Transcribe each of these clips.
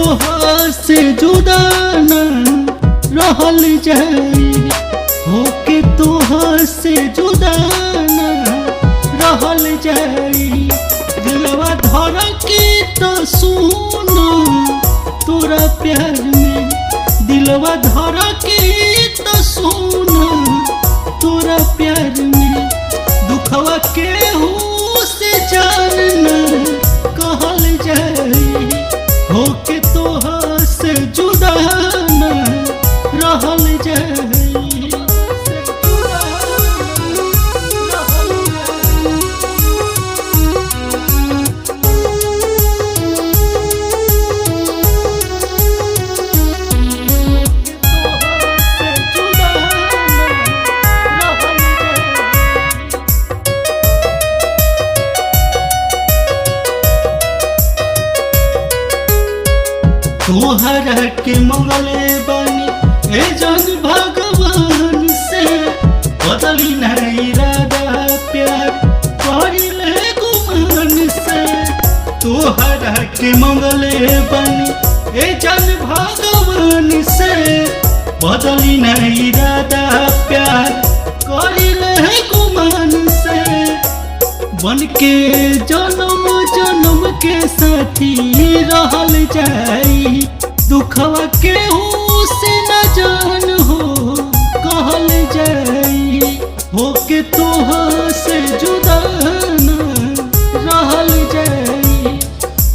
तोहर से जुदा न रहल जाई, होके तोहर से जुदा न रहल जाई। दिलवा धड़के तो सुन तोरा प्यार में, दिलवा धड़के तो सुन तोरा प्यार में। दुखवा केहू से जान न कहल जाई, होके तोहर से जुदा न रहल जाई। तोहरा के मंगले बानी ए जन भगवान से, बदली नहीं इरादा प्यार करिले गुमान से। तोहरा के मंगले बानी ए जन भगवान से, बदली नहीं इरादा प्यार करिले गुमान से। बन के जन्म जन्म के साथी रहल जाई, दुखवा केहू से न जान हो कहल जाई, होके तोहर से जुदा न रहल जाई,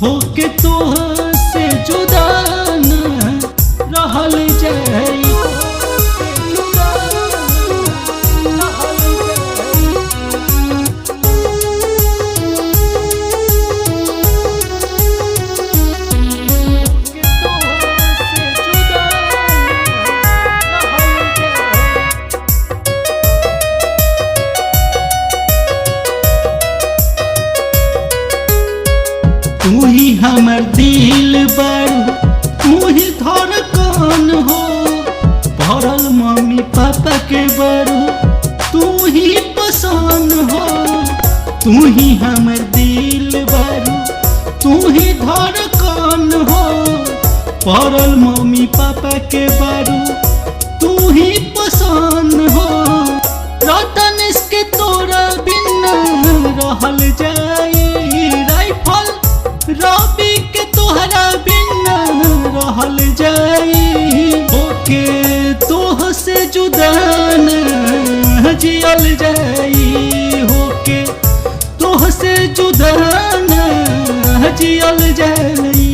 होके तोहर से जुदा न रहल जाई। तू ही हमर दिल बारू, तू ही धड़कन हो, भरल मम्मी पापा के बारू, तू ही पसंद हो। तू ही हमर दिल बारू, तू ही धड़कन हो, भरल मम्मी पापा के बारू, तू ही पसंद हो। रतन इसके तोरा बिना रहल जाई, राइफल रवि के तोहरा बिना रहल जाई, होके तोह से जुदा न जियल जाई, होके तोह से जुदा न जियल जाई।